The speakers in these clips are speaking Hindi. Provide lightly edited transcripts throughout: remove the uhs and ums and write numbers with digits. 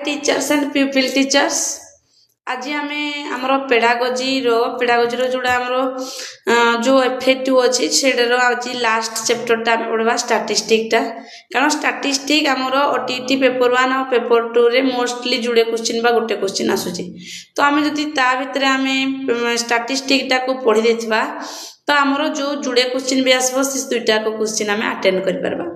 टीचर्स एंड पीपल टीचर्स आज आम आमर पेडागोजी जोड़ा आमर जो FA2 अच्छी से आज लास्ट चैप्टरटा पढ़वा स्टैटिस्टिक्सटा कारण स्टैटिस्टिक्स आमर OTT पेपर 1 और पेपर 2 रे मोस्टली जुड़े क्वेश्चन बा गोटे क्वेश्चन आसुची तो आम जदि ता भितर आम स्टैटिस्टिक्सटा को पढ़ी देथिबा तो आमर जो जुड़े क्वेश्चन भी आसबो से दुईटा को क्वेश्चन आम अटेंड कर परबा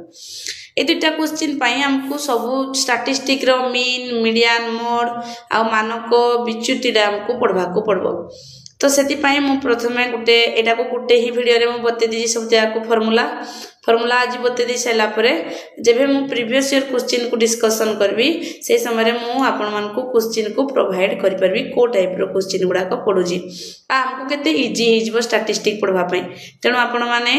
ए दुईटा क्वेश्चन पाई हमको सब स्टैटिस्टिक्स रो मीन मीडियन मोड आ मानक विच्युतिटा हमको पढ़वा को पड़बो तो सेति पाई मु प्रथमे गोटे एटा को गोटे ही वीडियो रे मु बते दी सब त्या को फॉर्मूला आज बते दी सला परे जेबे मु प्रीवियस ईयर क्वेश्चन को डिस्कशन करबी से समय रे मु आपन मान को क्वेश्चन को प्रोवाइड करि परबी को टाइप रो क्वेश्चन गुडा को पढुजी आ हमको केते इजी हिजबो स्टैटिस्टिक्स पढ़वा पई तेनु आपन माने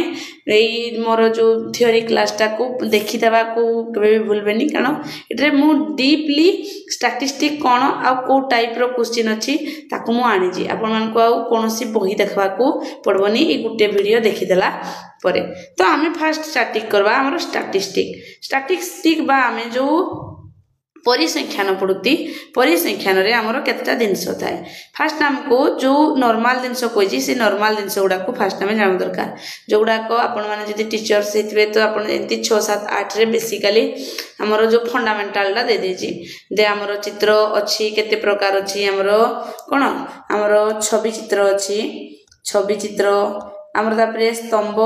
एई मोर जो थ्योरी क्लासटा को देखि देबा को कबे भी भूलबेनी कारण एटरे मु डीपली स्टैटिस्टिक्स कोन आ को टाइप रो क्वेश्चन अछि ताको मु आनी जी आपन मान को आ कोनोसी बही देखबा को पड़बनी ए गुटे वीडियो देखि देला परे तो आमे फास्ट स्टैटिक करबा हमर स्टैटिस्टिक्स बा आमे जो परिसंख्यान पड़ुती परिसंख्यान रे हमर केतटा दिनस थाए फास्ट हमको जो नॉर्मल दिनस कोइजी से नॉर्मल दिनस गुडा को फास्ट हमें जान दरकार जोगुडा को आपण माने जदी टीचर्स हेतबे तो आपण एंती 6 7 8 रे बेसिकली हमर जो फंडामेंटल ला दे देजी दे हमर चित्र अछि केते प्रकार अछि हमर कोन हमर छवि चित्र अछि छवि चित्र हमर तापरे स्तंभ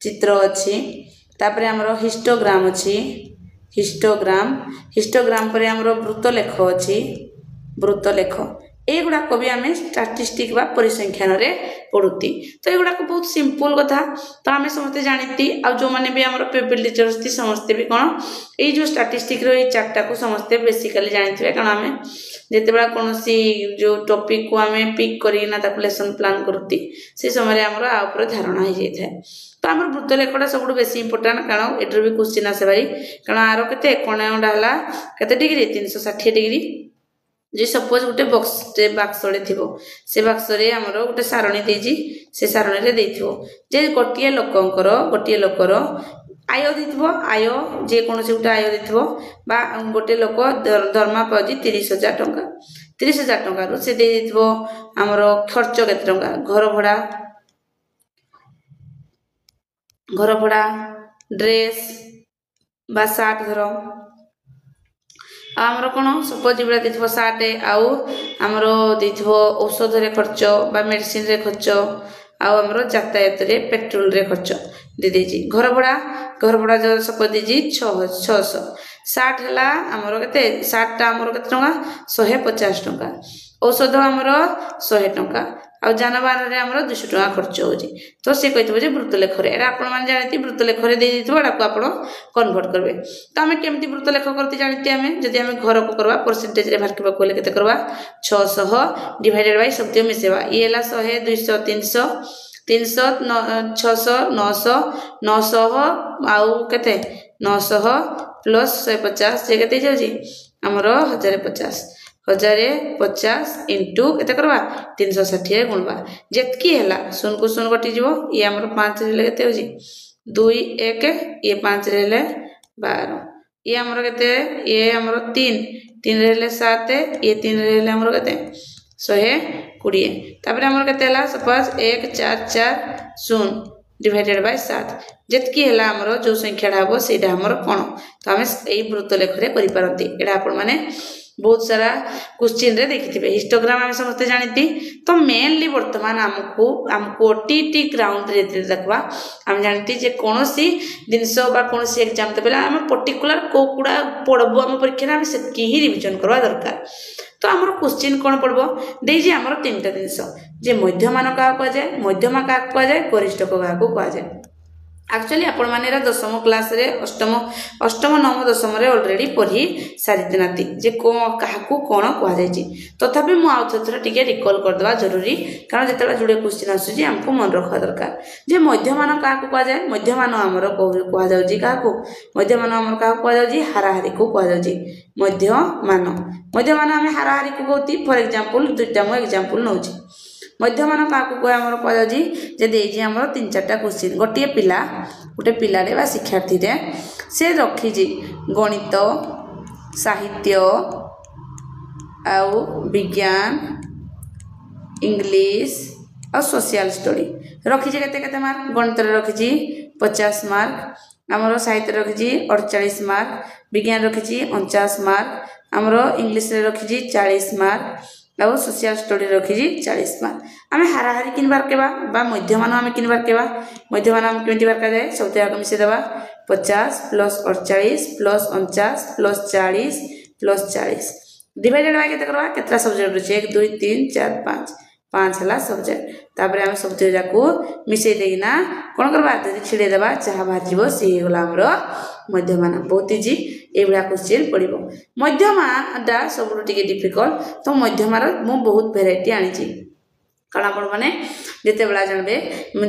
चित्र अछि तापरे हमर हिस्टोग्राम अछि हिस्टोग्राम पर हमर वृत्तलेख अछि वृत्तलेख एगुडा को भी आमे स्टैटिस्टिक्स बा परिसंख्यान रे पढुती तो एगुडा को बहुत सिंपल कथा तो आमे समस्त जानिती आ जो माने भी हमर पीपल टीचर्स थी समस्त भी कोन ए जो स्टैटिस्टिक्स रो ए चार्टा को समस्त बेसिकली जानिथिबे कारण आमे जेतेबेला कोनोसी जो टॉपिक को आमे पिक करी ना ताको लेसन प्लान करती से समय रे हमर आ ऊपर धारणा हो जाय थाए तो हमर वृत्तलेखटा सबुठ बेसी इंपोर्टेंट कारण एटर भी क्वेश्चन आसे भाई कारण आरो केते कोणाउंडा हला केते डिग्री 360 डिग्री जे सपोज गोटे बाक्सरे थिबो से बाक्सरे हमरो गोटे सारणी देजी से सारणी रे देथिबो जे गोटिए लोकर आय देथिबो आय जे कोनोसी गोटे आय देथिबो बा गोटे लोक दरमा पाउजी 30,000 टंका 30,000 टंका रो से दे देथिबो हमरो खर्च केते टंका घर भड़ा ड्रेस बा सार्ट धरो आमर कोन सपोज इबरा देथिबो सार्ट आउ हमर देथिबो औषध रे खर्च बा मेडिसिन रे खर्च आउ हमर यातायात रे पेट्रोल रे खर्च दे देजी घर भड़ा जो सपोज देजी 600 सार्ट हला हमर केते सार्ट ता हमर केते टंका 150 टंका औषध हमर 100 टंका आ जानवर रे हमर 200 टंका खर्च होजी तो से कहितबो जे वृत्तलेख रे एरा आपण मान जानिती वृत्तलेख रे दे दिथबो एडा को आपण कन्वर्ट करबे तो हमें केमती वृत्तलेख करती जानिती हमें जदी हमें घर को करबा परसेंटेज रे भाग कोले केते करबा 600 डिवाइडेड बाय सब मिसेबा ई हला 100 200 300 300 600 900 900 आउ केते 900 प्लस 150 जे केते जाउजी हमर 1050 इंटू केते करबा 360 गुणबा जेतकी हला सुन को सुन कटि जीवो ये हमर 5 रे केते होजी 2 1 ये 5 रे 12 ये हमर केते ये हमर 3 रे 7 ये 3 रे हमर केते 120 तापर हमर केते हला सपोज 1 4 4 0 डिवाइडेड बाय 7 जेतकी हला हमर जो संख्या हबो सेटा हमर कोन तो हमें एई वृत्तलेख रे करि परंती एडा आपण माने बहुत सारा क्वेश्चन रे देखिथिबे हिस्टोग्राम हम समस्त जानिती तो मेनली वर्तमान हमको OTT ग्राउंड रे देखबा हम जानती जे कोनोसी दिनसो बा कोनोसी एग्जाम देबेला हम पर्टिकुलर कोकुडा पढबो हम परीक्षा हम सेतकी ही रिवीजन करबा दरकार तो हमर क्वेश्चन कोन पढबो देजी हमर तीनटा दिनसो जे मध्यमान का को जाय मध्यमा का को जाय गरिष्ठ को को जाय एक्चुअली आपण माने रा 10th क्लास रे 8th 9th 10th रे ऑलरेडी पढ़ी सारिते नाती जे को काहाकू कोन को जायची तथापि मु आउ थोरा टिके रिकॉल कर देबा जरूरी कारण जेतला जुडे क्वेश्चन आसु जे हमको मन रखा दरकार जे मध्यमान काहाकू को जाय मध्यमान हमर को जाउजी काहाकू मध्यमान हमर काहाकू को जाउजी हाराहारी को जाउजी मध्यमान हम हाराहारी को कहती फॉर एग्जांपल दुईटा मु एग्जांपल नउची मध्यमान काहाकू को हमर को जाउजी जे देजी हमर 3-4टा क्वेश्चन गोटे पिलाडे बा शिक्षार्थी रे से रखी जी गणित साहित्य आउ विज्ञान इंग्लिश और सोशल स्टडी रखी केते मार्क गणित रखी 50 मार्क आमर साहित्य रखी 48 मार्क विज्ञान रखी 49 मार्क आमर इंग्लिश रखी 40 मार्क आउ सोशल स्टडी रखी 40 मार्क आम हाराहारी किन बारकेबा बा मध्यमान आम किन बारकेबा मध्यमान आम केमती बारका जाए सब आगे मिसे देबा 50 plus 48 plus 49 plus 40 plus 40 divided by केते करबा केतरा सब्जेक्ट अछि 1 2 3 4 5 5 हला सब्जेक्ट तापर हम सब जाकू मिसे देना कोन करबा जदी छिडे देबा चाहा बाहर जीवो से होला हमरो मध्यमान बहुत इजी एबडा क्वेश्चन पडिबो मध्यमान डा सबरो टिके डिफिकल्ट तो मध्यमार मु बहुत वैरायटी आनी छी कारण आपण माने जेते बेला जानबे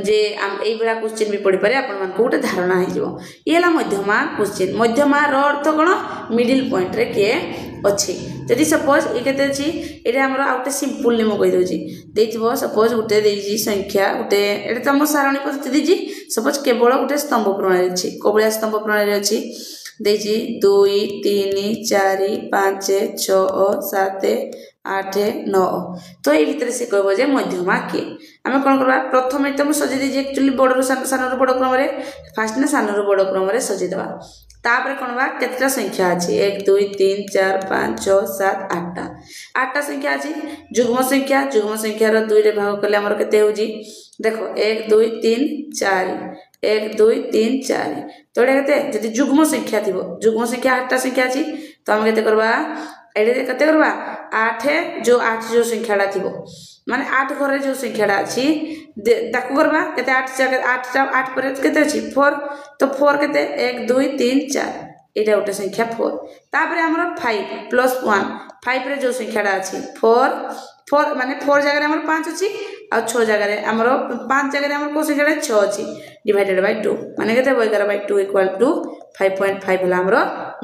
जे हम एई बेला क्वेश्चन भी पढि पारे आपण मान को गोटे धारणा हे जीवो एला मध्यमा क्वेश्चन मध्यमा रो अर्थ कोन मिडिल पॉइंट रे के अछि जदि सपोज ए केते अछि एटा हमरो आउटे सिंपल नेमो कहि दोछि देथिबो सपोज गोटे देछि संख्या गोटे एटा त हम सारणी पद्धति देछि सपोज केवल गोटे स्तंभ प्रणाली अछि कोबळिया स्तंभ प्रणाली अछि देछि 2 3 4 5 6 7 8 9 तो ये भितर से कहबो जे मध्यमा के आमे कोन करबा प्रथमे त हम सजे देछि एक्चुअली बडरो सानरो बड क्रम रे फर्स्ट ने सानरो बड क्रम रे सजे देबा तापर कोन बा केतरा संख्या अछि 1 2 3 4 5 6 7 8 8टा संख्या अछि जुग्म संख्या रो 2 रे भाग करले हमर केते होजी देखो 1 2 3 4 1 2 3 4 तो एटा केते जदि जुग्म संख्या थिबो जुग्म संख्या 8टा संख्या अछि तो हम केते करबा एडे केते करबा 8 जो संख्याडा थिबो माने 8 घर रे जो संख्याडा अछि ताकू करबा केते 8 पर केते अछि 4 तो 4 केते 1 2 3 4 एटा गोटे संख्या 4 तापर हमर 5 प्लस 1 5 रे जो संख्याडा अछि 4 माने 4 जगह रे हमर 5 अछि आ 6 जगह रे हमर 5 जगह रे हमर को संख्याडा 6 अछि डिवाइडेड बाय 2 माने केते 11/2 इक्वल टू 5.5 होला हमर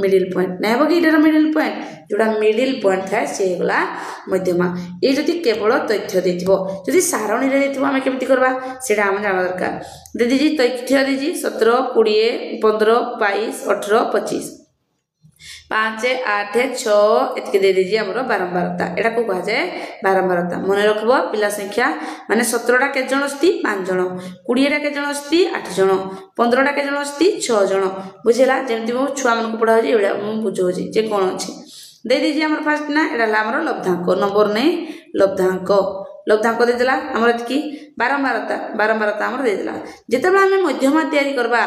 मिडिल पॉइंट नै हबो कि इधर मिडिल पॉइंट जोडा मिडिल पॉइंट थाए से होला मध्यमा ए जति केवल तथ्य देथिबो जति सारणी रे देथिबो हम केमति करबा सेटा हम जाना दरकार दीदी जी तथ्य दीजी 17 20 15 22 18 25 5 8 6 एतके दे दीजिए हमरो बारंबारता एटा को कहा जाए बारंबारता मन रखबो पिला संख्या माने 17 टा के जण अस्ति 5 जण 20 टा के जण अस्ति 8 जण 15 टा के जण अस्ति 6 जण बुझिला जेमति मो छुआ मन को पढा होजी एबडा मु बुझोजी जे कोन अछि दे दीजिए हमर फर्स्ट ना एटा ला हमरो लब्धांक नंबर नै लब्धांक दे देला हमर एतकी बारंबारता हमर दे देला जेतेबा हम मध्यमा तयारी करबा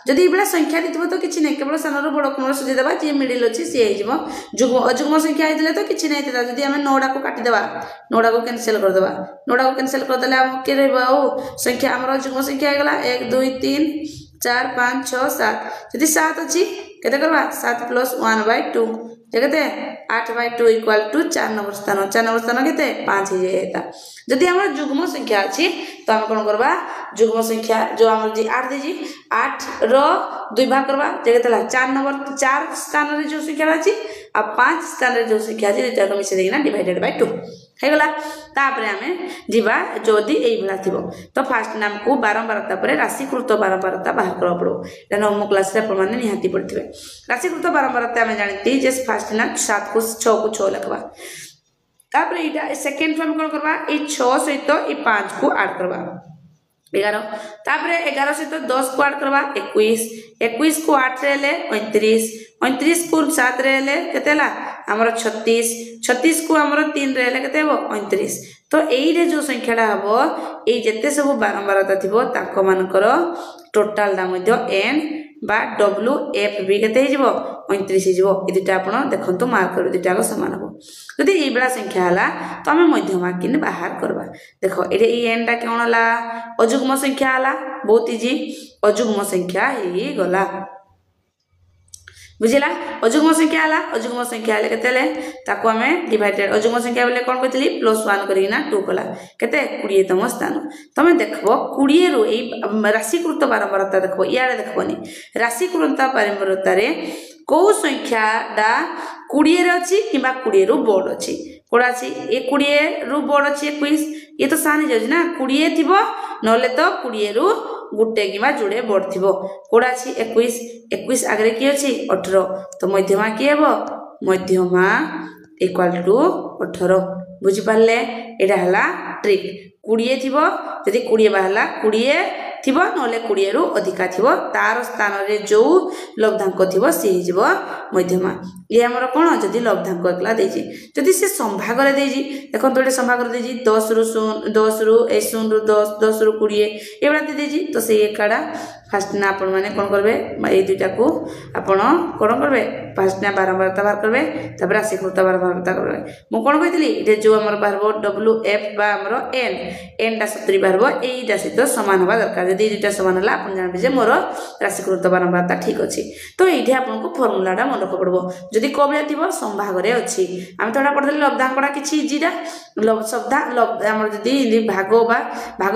जदि इबला संख्या दितबो तो किछि नै केवल सानरो बड कोन सुजे देबा जे मिडिल अछि से हे जिवो जुग्म अजुग्म संख्या आइतले तो किछि नै तेता जदि हम 9 को काटि देबा 9 को कैंसिल कर देबा 9 को कैंसिल कर देले हम के रहबा ओ संख्या हमर जुग्म संख्या आगला 1 2 3 4 5 6 7 जदि 7 अछि केते करबा 7 + 1/2 जगते 8/2 इक्वल टू 4 नंबर स्थान केते 5 हे जेता जदि हमर जुग्म संख्या अछि तो हम कोन करबा जुग्म संख्या जो हमर जी 8 देजी 8 रो 2 भाग करबा जगतेला 4 नंबर 4 स्थान रे जो संख्या अछि आ 5 स्थान रे जो संख्या अछि एटा को मिसे देना डिवाइडेड बाय 2 हे गला तापरे हमें जीवा जदी एई भला थिबो तो फर्स्ट नाम को बारंबारता परे राशिकृत बारंबारता बाहर करबा पड़ो एटा नवम क्लास रे प्रमाण निहाती पड़थिबे राशिकृत बारंबारता हमें जानती जे फर्स्ट ना 7 को 6 को 6 लिखबा तापरे इटा सेकंड फॉर्म कोन करबा ए 6 सहित ए 5 को ऐड करबा 11 तापरे 11 सहित 10 को ऐड करबा 21 को 8 रे ले 29 को 7 रे ले केतेला हमर 36 को हमर 3 रे ले केते हो 29 तो एई रे जो संख्याडा हबो ए जते सब बारंबारता थिबो ताको मानकर टोटल दा मध्य n बा w f b केते हिजबो 29 हिजबो ए दुटा आपण देखंतु मार्क कर दुटा को समान हबो जदि ए बड़ा संख्या हला तो हम मध्यमा किन बाहर करबा देखो एरे ई n टा कोन हला अजुग्म संख्या हला बहुत इजी अजुग्म संख्या ही गला बुझिला अजुग्म संख्या हला केतेले ताको हमें डिवाइडेड अजुग्म संख्या बोले कोन कहतली +1 करिना 2 कला केते 20 तम स्थान तमे देखबो 20 रो ए राशिकृत बारंबारता देखबो यारे देखबोनी राशिकृत बारंबारता रे को संख्या डा 20 रे अछि किबा 20 रो बड अछि कोडा अछि ए 20 रो बड अछि 21 ये तो सानी जाउ ना 20 थिबो नले तो 20 रो गुटे किबा जुडे बड थिबो कोडा अछि 21 आगरे की अछि 18 तो मध्यमा की हेबो मध्यमा इक्वाल टू 18 बुझी पाले एटा हला ट्रिक 20 थिबो जदि 20 बाहला 20 थिबो नले 20 रु अधिका थिबो तार स्थान रे जो लब्धांक थिबो से हिजबो मध्यमा ये हमर कोन जदि लब्धांक एकला देजी जदि से संभाग रे देजी देखो तो एटा संभाग रे देजी 10 रु 10 रु 0 रु 10 10 रु 20 एबडा देजी तो से एकाडा फास्ट ना आपण माने कोन करबे ए दुटा को आपण कोन करबे फास्ट ना बारंबारता बार करबे तब राशिकृत बारंबारता करबे मु कोन कहितली एटे जो हमर बारबो WF बा हमर n टा 70 बारबो एटा सहित समान होबा दरकार यदि दुटा समान हला आपण जानबे जे मोर राशिकृत बारंबारता ठीक अछि तो एठी आपण को फार्मूला डा मन रख पड़बो जदि कोबले थिबो संभाग रे अछि हम तोडा पढले लब्धांकड़ा किछि इजीडा लब शब्दा लब हमर जदि भाग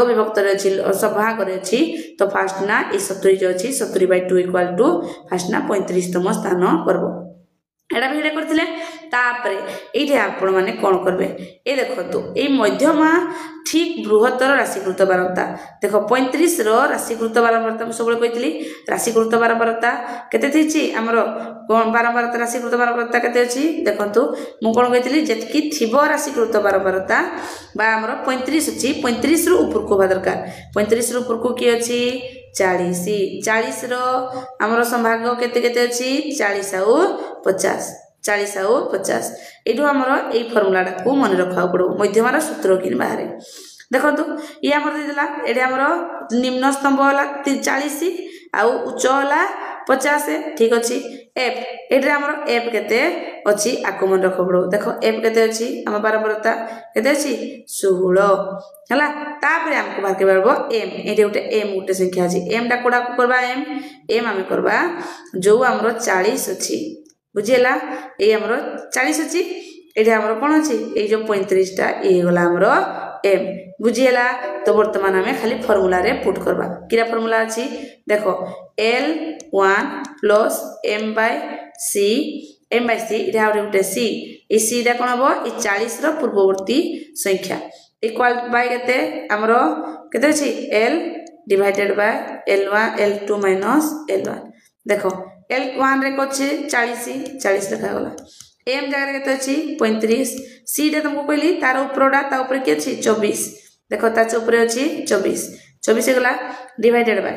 विभक्त रे अछि संभाग रे अछि तो फास्ट ना 70 जो अछि 70/2 इक्वल टू फास्ट ना 35 तम स्थान करबो एडा भी करथिले तापरे एठी आपण माने कोन करबे ए देखतो ए मध्यमा ठीक बृहत्तर राशिकृत बारंबारता देखो 35 रो राशिकृत बारंबारता हम सबले कहितली राशिकृत बारंबारता केते थिछि हमर कोन बारंबारता राशिकृत बारंबारता केते अछि देखंतु मु कोन कहितली जेतकी थिबो राशिकृत बारंबारता बा हमर 35 अछि 35 रो ऊपर को बा दरकार 35 रो ऊपर को की अछि 40 रो हमर संभाग केते केते अछि 40 आउ 50 एठो हमर ए फार्मूला को मन रखा पड़ो मध्यमार सूत्र कि बाहर देखंतु ये हमर देला एडे हमर निम्न स्तंभ होला 40 आउ उच्च होला 50 ठीक अछि f एडे हमर f केते अछि आकमन रख पड़ो देखो f केते अछि हम बारंबारता केते अछि 16 हला तापरे हमको बार के बारबो m एडे उटे m उटे संख्या अछि m डा कोडा को करबा m हम करबा जो हमर 40 अछि बुझिला ए हमरो 40 अछि एटा हमरो कोन अछि ए जो 35 टा ए गला हमरो m बुझिला तो वर्तमान हमें खाली फार्मूला रे पुट करबा किरा फार्मूला अछि देखो L1 प्लस m/c एटा और उटे c ए c टा कोन हबो ए 40 रो पूर्ववर्ती संख्या इक्वल बाय केते हमरो केते अछि l divided by l1 l2 minus l1 देखो L1 रे कोछि 40 लिखा गला m जगह रे केते अछि 35 c रे तुमको कहली तार ऊपरडा ता ऊपर के अछि 24 देखो ता ऊपर अछि 24 गला डिवाइडेड बाय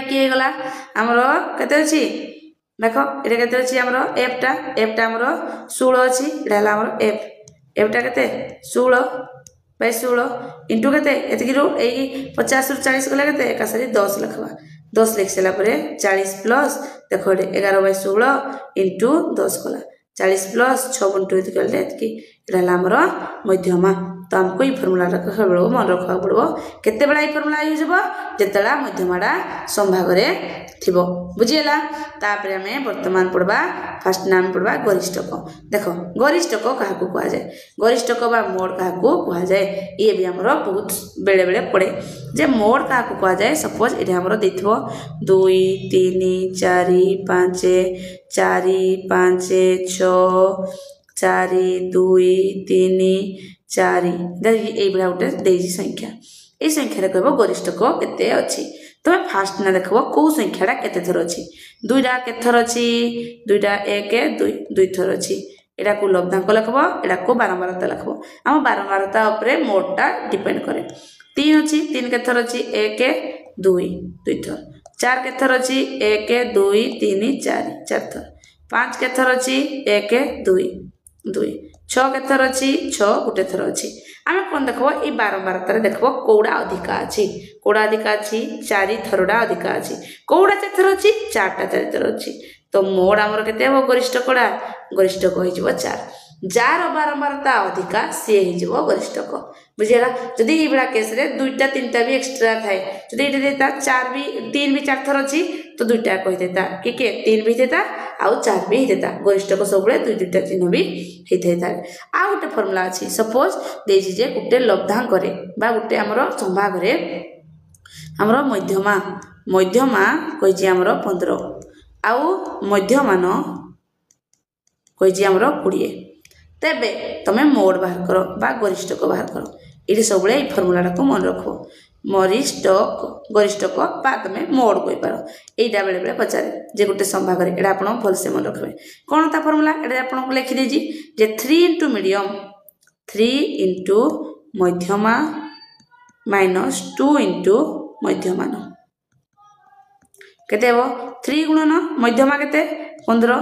की गला हमरो केते अछि देखो एरे केते अछि हमरो f टा हमरो 16 अछि एला हमरो f टा केते 16/16 इनटू केते एतकी रो ए 50 ରୁ 40 गला केते एकासरी 10 लिखबा 10 लिख सला परे 40 प्लस देखो 11/16 इनटू 10 कला 40 प्लस 6 गुणित इक्वल एतकी एला हमरो मध्यमा तो हमको ई फार्मूला रखा पड़ो मन रखा पड़ो केते बेला ई फार्मूला यूज हो जेतला मध्यमाडा संभाग रे थिबो बुझियला तापरे हमें वर्तमान पड़बा फर्स्ट नाम पड़बा गरिष्ठक देखो गरिष्ठक काहा को कहा जाए गरिष्ठक बा मोड काहा को कहा जाए ये भी हमरो बहुत बेले बेले पड़े जे मोड काहा को कहा जाए सपोज एटा हमरो देथबो 2 3 4 5 4 5 6 4 2 3 4 देखि ए बला उटे देजी संख्या ए संख्या रे कहबो गरिष्ठक केते अछि तो फास्ट ना देखबो को संख्याटा केते थर अछि दुईटा केते थर अछि दुईटा 1 2 थर अछि एटा को लब्धांक लिखबो एटा को बारंबारता लिखबो हम बारंबारता ऊपर मोडटा डिपेंड करे 3 अछि 3 केते थर अछि 1 2 थर 4 केते थर अछि 1 2 3 4 थर 5 केते थर अछि 1 2 6 केते थर अछि 6 गुटे थर अछि आमे कोन देखबो ई बारंबारता रे देखबो कोडा अधिका अछि 4 थरडा अधिका अछि कोडा चे थर अछि 4 टा थर अछि तो मोड हमर केते हो गरिष्ठ कोडा गरिष्ठ को हिजबो 4 जार बारंबारता अधिका से हिजबो गरिष्ठक बुझियला जदी ई बडा केस रे दुईटा तीनटा भी एक्स्ट्रा थाए जदी इटे देता 4 भी 3 भी 4 थर अछि तो दुईटा कहि देता के 3 भी देता आउ 4 भी देता गरिष्ठक सबले दुईटा चिन्ह भी हेथैता आ गुटे फार्मूला अछि सपोज देजी जे गुटे लब्धांक रे बा गुटे हमरो संभाग रे हमरो मध्यमा कहिछि हमरो 15 आउ मध्यमान कहिछि हमरो 20 तेबे तमे मोड बाहर करो बा गरिष्ठक बाहर करो इडी सबले ई फार्मूला को मन रखो गरिष्ठक बा तुम मोड कहीपर यहीटा बेले बेले पचारे जे गोटे संभाग ये आप भलसे मन रखिए कौन था फर्मूला ये आपको लिखिदे जे 3 इंटू मीडियम 3 इंटू मध्यमा माइनस 2 इंटू मध्यमान केते हो 3 गुणन मध्यमा केते 15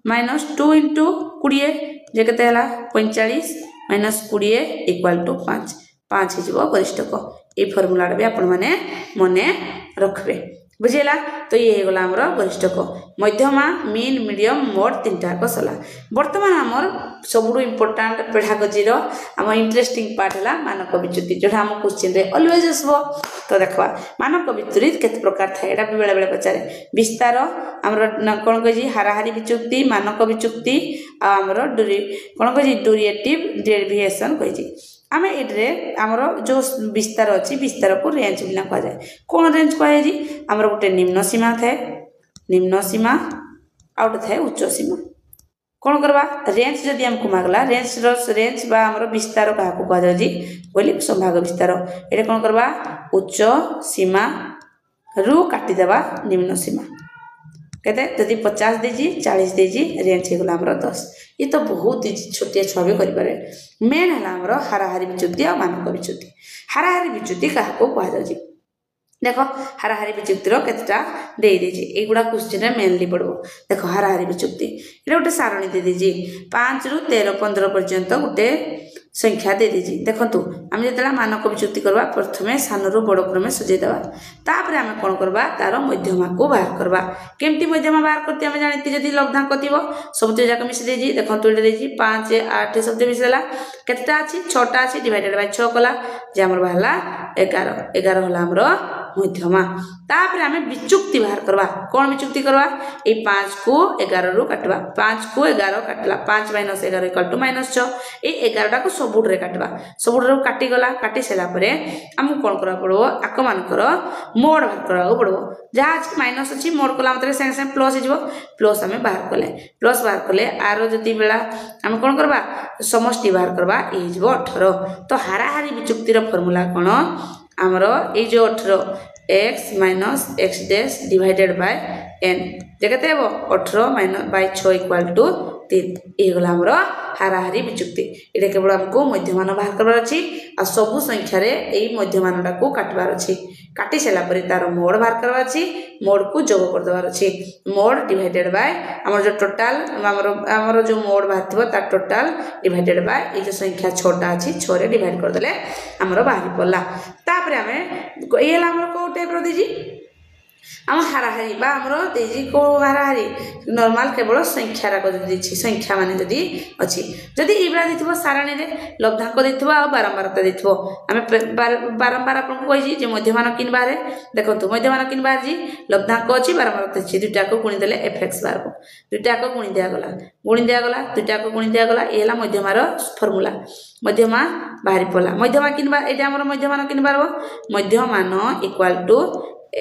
माइनस 2 इंटू 20 जे केते हला 45 माइनस 20 इक्वल टू 5 5 हो गरिष्ठक ये फर्मूला भी आपण माने मने रखबे बुझेला तो ये गला हमर गरिष्ठक मध्यमा मीन मीडियम मोड तीनटा को सला वर्तमान हमर सबुडु इंपोर्टेंट पेडागोजी रो हम इंटरेस्टिंग पार्ट हला मानक विच्युति जोटा हम क्वेश्चन रे ऑलवेज आसबो तो देखवा मानक विच्युति केते प्रकार थाए एटा बेले बेले पचारे विस्तार हमर कोन कहि हाराहारी विच्युति मानक विच्युति आ हमर कोन कहि डेरिवेटिव डेरिवेशन कहि आमे एड्रे हमर जो विस्तार अछि विस्तार को रेंज बिना कह जाए कोन रेंज कह जी हमर गोटे निम्न सीमा थाए निम्न सीमा आउट थाए उच्च सीमा कोन करबा रेंज जदी हमको मागला रेंज बा हमर विस्तार का को कह जाय जी बोली संभाग विस्तार एटे कोन करबा उच्च सीमा रु काटी देबा निम्न सीमा कहते जदि 50 देजी 40 देजी रेंज हो गला हमर 10 ये तो बहुत छोटिया छुआ भी करि पारे मेन हला हमर हाराहारी विच्युति आ मानक विच्युति हाराहारी विच्युति का को कह जाय देखो हाराहारी विच्युति रो केतटा दे देजी एगुडा क्वेश्चन रे मेनली पड़ो देखो हाराहारी विच्युति एटा गोटे सारणी दे देजी 5 रु 13 15 पर्यंत गोटे संख्या दे देजी देखंतु हम जेतला मानक विच्युति करबा प्रथमे सानरु बड़ क्रमे सजे देबा तापरे हम कोन करबा तार मध्यमा को बाहर करबा केमती मध्यमा बाहर करते हम जानिति जदी लब्धांक थिबो सब तो जाक मिस देजी देखंतु एटा देजी 5 8 सब मिसला केतटा अछि 6टा अछि डिवाइडेड बाय 6 कला जे हमर बाहला 11 11 होला हमर मध्यमा तापरे हमें विच्युक्ति बाहर करबा कोन विच्युक्ति करबा ए 5 को 11 रु काटबा 5 को 11 काटला 5 माइनस 11 इक्वल टू -6 ए 11 टा को सबुड रे काटबा सबुड रे काटी गला काटी सेला परे हमु कोन करबा पड़ो आक मानकर मोड बाहर करबा पड़ो जहा माइनस अछि मोड कला मतलब संग संग प्लस हिजबो प्लस हमें बाहर कले आरो जति बेला हम कोन करबा समष्टि बाहर करबा ए हिजबो 18 तो हाराहारी विच्युक्ति रो फार्मूला कोन हमरो ए जो 18 x minus x dash divided by n जगते हेबो 18 माइनस बाय 6 इक्वल टू 3 ए गला हमरो हाराहारी विच्युक्ति एटा केवल हमको मध्यमान बाहर करबार अछि आ सबु संख्या रे एई मध्यमानटा को काटबार अछि काटी सेला परे तार मोड बाहर करबार अछि मोड को जोग कर देबार अछि मोड डिवाइडेड बाय हमर जो टोटल हमर जो मोड बाहर थिबो ता टोटल डिवाइडेड बाय ए जो संख्या 6टा अछि 6 रे डिवाइड कर देले हमर बाहर पड़ला तापरे हमें एला हमर को टाइप रो देजी हम हाराहारी बा हमरो देजी को हाराहारी नॉर्मल केवल संख्या राको जदी छी संख्या माने जदी अछि जदी इबरा दिथबो सारणी रे लब्धांक दिथबो आ बारंबारता दिथबो हम बारंबार आपन को कहि जे मध्यमान किन बारे देखंतु मध्यमान किन बार जी लब्धांक अछि बारंबारता छी दुटा को गुणी देले fx बार को दुटा को गुणी दिया गला दुटा को गुणी दिया गला एला मध्यमार फार्मूला मध्यमा बाहरी पला मध्यमा किन बार एटा हमर मध्यमान किन बार मध्यमान equal to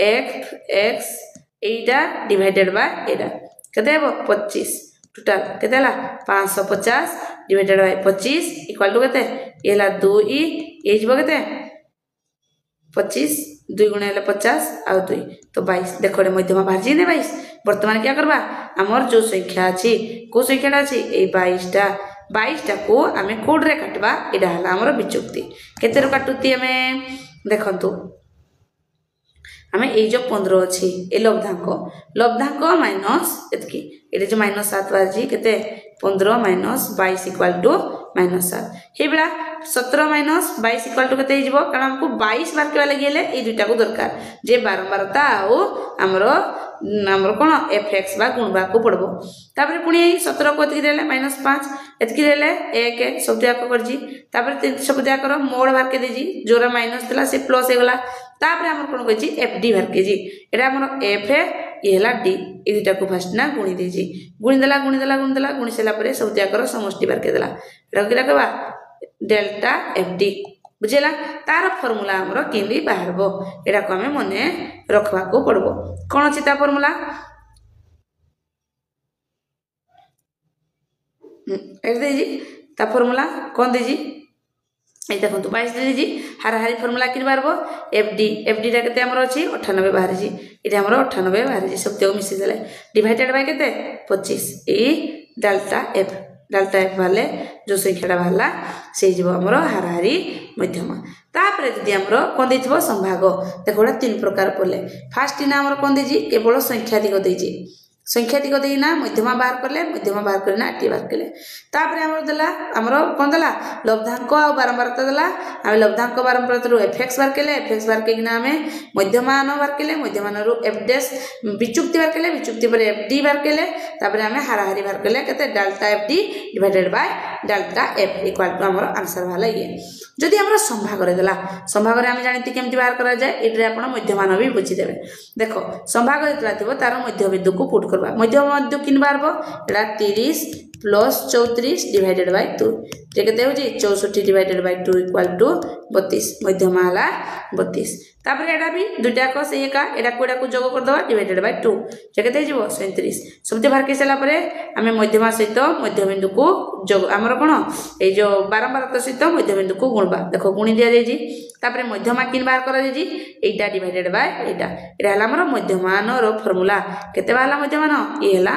x Etah divided by एटा केते हेबो 25 टोटल केते हला 550 डिवाइडेड बाय 25 इक्वल टू केते एला 2 ए जबो केते 25 2 गुणे ले 50 आ 2 तो 22 देखो रे मध्यमा बाहर ने 22 वर्तमान क्या करबा हमर जो संख्या अछि को संख्याटा अछि ए 22 टा को हमें कोड रे काटबा एडा हला हमर विच्युक्ति केते रो काटुती हमें देखंतु हमें ए जो 15 अछि ए लब्धांक माइनस एतकी एटे जो -7 बाजी केते 15 माइनस 22 इक्वल टू -7 हे बेला 17 माइनस 22 इक्वल टू केते हिजबो कारण हमको 22 बार के वाला गेले ए दुटा को दरकार जे बारंबारता आउ हमरो कोन fx बा गुणबा को पड़बो तापर पुनी 17 को एतकी देले -5 एतकी देले 1 सब दिया को करजी तापर 3 सब दिया करो मोड बाहर के देजी जोरा माइनस देला से प्लस हे गला तापर हमर कोन कहजी fd बाहर के जी एटा हमर f है ये हला d ए दुटा को फर्स्ट ना गुणी देजी गुणी देला गुणी सेला परे सब दिया करो समष्टि बाहर के देला एटा किला कहबा डेल्टा fd बुझेला तार फार्मूला हमरो केंदी बाहरबो एटा को हमें मने रखबा को पड़बो कोन अछि ता फार्मूला ए देजी ता फार्मूला कोन देजी ये देखो 22 दे हाराहारी फर्मुला कि बाहर एफडी एफडी टा के अच्छी 98 बाहरी ये 98 बाहरी सब मिसेदे डिवाइडेड बाय के 25 ये डेल्टा एफ बाहर जो संख्याटा बाहर से आमर हाराहारी मध्यम तापर दीदी आमर कौन दे संभाग देख गोटा 3 प्रकार पड़े फास्ट ना आमर कौन दे केवल संख्याधिक देती संख्याधिक देना मध्यमा बाहर कले मध्यमा बाहर करना आटी बाहर कले तापर आमर देला आमर कौन देला लब्धांक आ बारंबारता देला आम लब्धांक बारंबारता रु एफएक्स बाहर कले एफएक्स बाहर केना आमे मध्यमान बाहर कले मध्यमान रु एफ डैश विचुक्ति बाहर कले विचुक्ति पर एफडी बाहर कले तापर आमे हाराहारी बाहर कले केते delta FD divided by delta F equal to आमर आंसर वाला ये जदि आमर संभाग रे देला संभाग रे आमे जानिति केमति बाहर करा जाय एटरे आपण मध्यमान भी बुझी देबे देखो संभाग जेतला थिबो तार मध्य बिंदु को पुट करबा मध्य बिंदु किन बारबो एटा 30 प्लस 34 डिवाइडेड बाय 2 जे केते होजी 64 डिवाइडेड बाय 2 इक्वल टू 32 मध्यमा हला 32 तापर एटा भी दुटा को से एका एटा को जोग कर दवा डिवाइडेड बाय 2 जे केते जीवो 37 सबते बाहर केसला परे हमें मध्यमा सहित मध्य बिंदु को जोग हमर कोन ए जो बारंबारता सहित मध्य बिंदु को गुणबा देखो गुणी दिया जाय जी तापर मध्यमा किन बाहर करा जाय जी एटा डिवाइडेड बाय एटा एटा हला हमर मध्यमान रो फार्मूला केते बाहला मध्यमान ए हला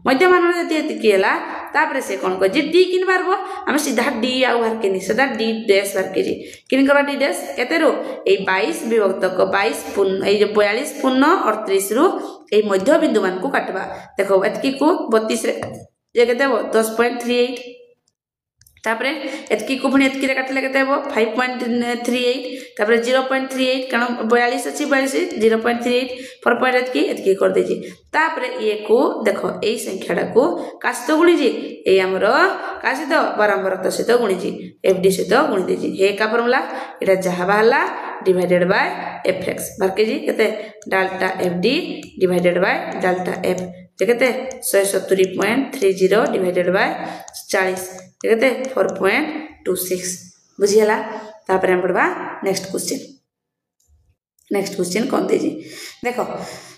मध्यमान जति केला तापर से कोन को जी डी किन बारबो हम सीधा डी आ बाहर केनी सीधा डी डैश बाहर केजी किन करबा डी डैश केते रो ए 22 विभक्त 22 पूर्ण ए जो 42 पूर्ण 38 रु ए मध्य बिंदु मान को काटबा देखो एतकी को 32 रे जे केते 10.38 तापरे एतकी को पुनी एतकी रे काटले केते हो 5.38 तापरे 0.38 कारण 42 अछि 42 0.38 4 एतकी एतकी कर दे जी तापरे ये को देखो एई संख्याटा को कासित गुणी जी ए हमरो कासित बारंबारता सहित गुणी जी एफडी सहित गुणी दे जी हे का फार्मूला एटा जहा बाहला डिवाइडेड बाय एफएक्स बारके जी केते delta FD divided by delta F केते 170.30 डिवाइडेड बाय 40 केते 4.26 बुझियला तापर हम पढ़बा नेक्स्ट क्वेश्चन कौन दे जी देखो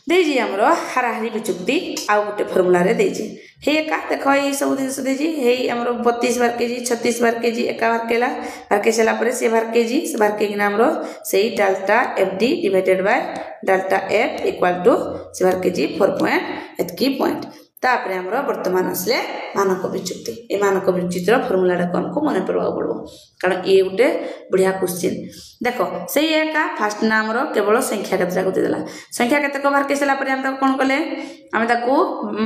दे जी हमरो हाराहारी विचुक्ति आ गोटे फार्मूला रे दे जी हे एका देखो ए सब दिन दे जी हे हमरो 32 बार केजी 36 बार केजी एका बार केला बार के चला परे से बार केजी से बार के हमरो सेही delta FD divided by delta F equal to से बार केजी 4 पॉइंट एतकी पॉइंट तापर हमरो वर्तमान आसले मानक विचुक्ति ए मानक विचुक्तिर फार्मूला को हमको मन पड़वा पड़ो कारण ये गोटे बढ़िया क्वेश्चन देखो से एका फास्ट ना हमरो केवल संख्या केतरा को देला संख्या केते को बाहर केसला परे हम कोन कले हम ताको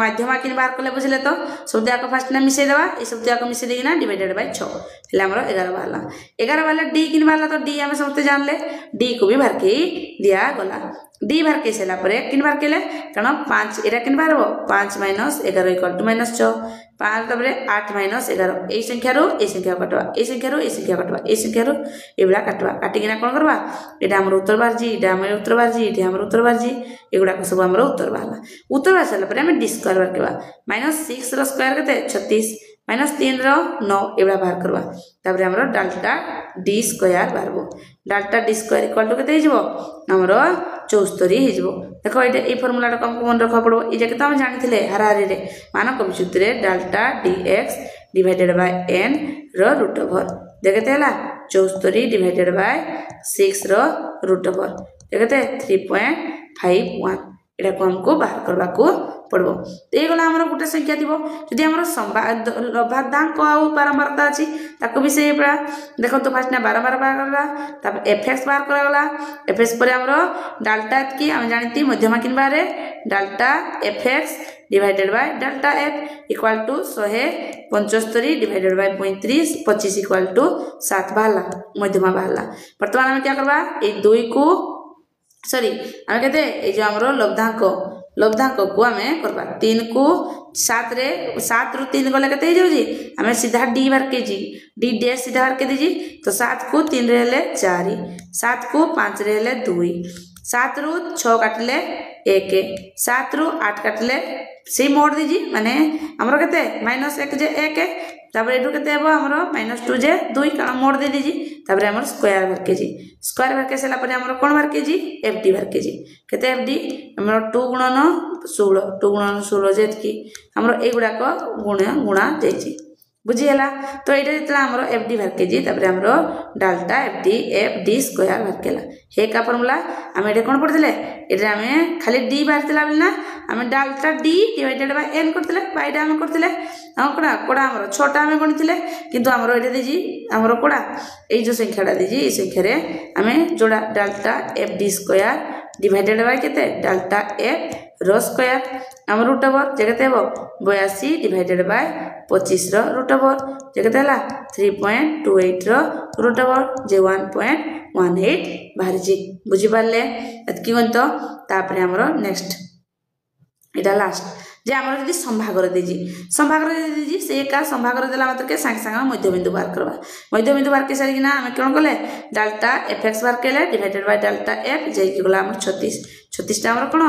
माध्यमा किन बाहर कले बुझले तो सब को फास्ट ना मिसे देबा ए सब को मिसे देना डिवाइडेड बाय 6 हला हमरो 11 वाला डी किन वाला तो डी हम समझते जान ले डी को भी बाहर के दिया गला डी बाहर के सेला परे किन बाहर केले कारण 5 एरा किन बाहर 5 - 11 इक्वल टू -6 5 तबरे 8 - 11 ए संख्या रो ए संख्या काटवा ए संख्या रो ए संख्या काटवा ए संख्या रो एबला काटवा काटी किना कोन करबा एटा हमर उत्तर बार जी एटा हमर उत्तर बार जी एटा हमर उत्तर बार जी एगुडा को सब हमर उत्तर बारला उत्तर बार सेला परे हम डी स्क्वायर बार केबा -6 रो स्क्वायर केते 36 -3 रो 9 एबला बाहर करबा तापर हमर डेल्टा डी स्क्वायर बारबो delta D square equal to केते हिजबो हमर 74 हिजबो देखो एटा ए फार्मूला टा हमको मन रखा पड़ो ए जके त हम जानिथिले हाराहारी रे मानक विचुक्ति रे delta DX divided by n रो रूट ओवर देखते हला 74 डिवाइडेड बाय 6 रो रूट ओवर देखते 3.51 एटा को हमको बाहर करबा को पड़बो ए गला हमर गुटे संख्या दिबो जदि हमर संभाग लब्धांक आ बारंबारता अछि ताको भी से पड़ा देखो तो फास्ट ना बारंबार बाहर करला तब एफएक्स बाहर करला एफएक्स पर हमर डेल्टा की हम जानती मध्यमा किन बारे delta FX divided by delta F equal to 175 divided by 35 25 equal to 7 बाहला मध्यमा बाहला वर्तमान हम क्या करबा ए 2 को सॉरी हम कहते ए जो हमरो लब्धांक को हमें करबा 3 को 7 रे 7 रु 3 गले केते हो जी हमें सीधा डी बार के जी डी डैश सीधा बार के दीजी तो 7 को 3 रे ले 4 7 को 5 रे ले 2 7 रु 6 काटले 1 7 रु 8 काटले से मोड़ दीजी माने हमरो केते -1 जे 1 तापर एटू केते हेबो हमरो -2 जे 2 कारण मोड़ दे दीजी तापर हमर स्क्वायर बार के जी स्क्वायर बार के सेला पर हमरो कोन बार के जी एफडी बार के जी केते एफडी हमरो 2 गुणन 16 जे की हमरो ए गुडा को गुणा जायछि बुझीगला तो ये जो आम एफ डी बाहर के तापर आम डाल्टा एफ डी स्क्वायर बाहर केला हे का फर्मुला आम ये कौन पढ़ते ये आम खाली डी बाहर बोलना आम delta D divided by N करते बाईटा आम करते कड़ा कड़ा आम छटा आम गणी किंतु आमर ये देजी आमर कड़ा ये जो संख्याटा देजी ये संख्यार आम जोड़ा delta F D square divided by केते delta F rho square um root over J केते हेबो 82 divided by 25 rho root over J केते हला 3.28 रो रूट ओवर जे 1.18 बाहर जी बुझी पारले एतकी गंत तापरे हमरो नेक्स्ट इटा लास्ट जे आमर जदी संभागर देजी संभागर देजी से का संभागर देला मात्र के संग संग मध्यबिंदु बाहर करबा मध्यबिंदु बाहर के सारी ना हमें कोन कले डाल्टा एफएक्स बाहर केले डिवाइडेड बाय डाल्टा एफ जे कि गला हमर 36 टा हमर कोन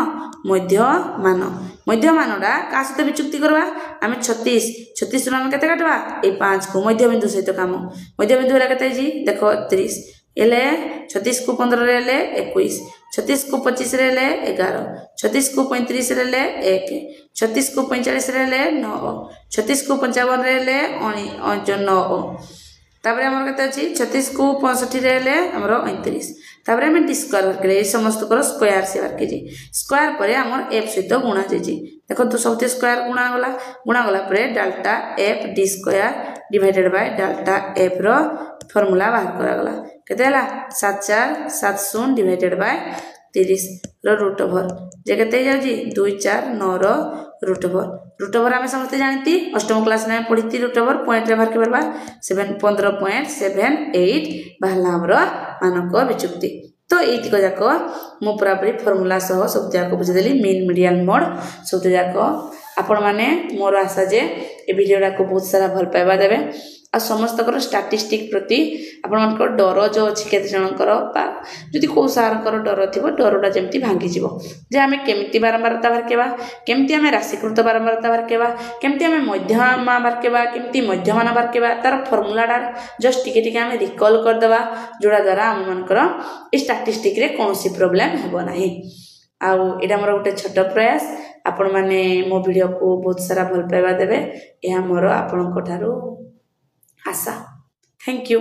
मध्य मानडा का सहित विचुक्ति करबा हमें 36 रो हम केते काटबा ए 5 को मध्यबिंदु सहित काम मध्यबिंदु रे केते जी देखो 30 एले 36 को 15 रे ले 21 36 को 25 रे ले 11 36 को 35 रे ले 1 36 को 45 रे ले 9 36 को 55 रे ले 9 तापर हमर केते अछि 36 को 65 रे ले हमर 29 तापर हम डी स्क्वायर बाहर करे समस्त को स्क्वायर से बाहर के स्क्वायर परे हमर एफ सहित गुणा जेजी देखो तो सबते स्क्वायर गुणा गला परे delta F D square divided by delta F rho formula बाहर करा गला केते हला 7470 divided by 30 rho root over J केते जाउजी 249 रो रूट ओवर आम समस्त जानती अष्टम क्लास में पढ़ी रूट ओवर पॉइंट रे बाहर के परबा 15.78 बाहरला हमर मानक विचुक्ति तो एतिक जाक मु पूरा पूरी फॉर्मूला सह सब जाक बुझिदेली मीन मीडियन मोड सब जाक आपण माने मोर आशा जे ए वीडियोटा को बहुत सारा भल पाइबा देबे आ समस्त स्टाटिस्टिक प्रति आपनकर डर जो अच्छी केते जनकर जदि को सारकर डर थिबो डरटा जेमती भांगी जीवो जे आमे केमती बारंबारता बारकेबा केमती आमे राशिकृत बारंबारता बारकेबा केमती आमे मध्यमा बारकेबा केमती मध्यमान बारकेबा तार फॉर्मूलाटा जस्ट टिके टिके आमे रिकॉल कर देबा जोड़ा द्वारा आम मनकर ए स्टाटिस्टिक रे कोनोसी प्रॉब्लम हेबो नाही आउ एटा मोर गोटे छोट प्रयास आपण माने मो वीडियो को बहुत सारा भल पाइबा देबे या मोर आपनक ठारो आशा थैंक यू।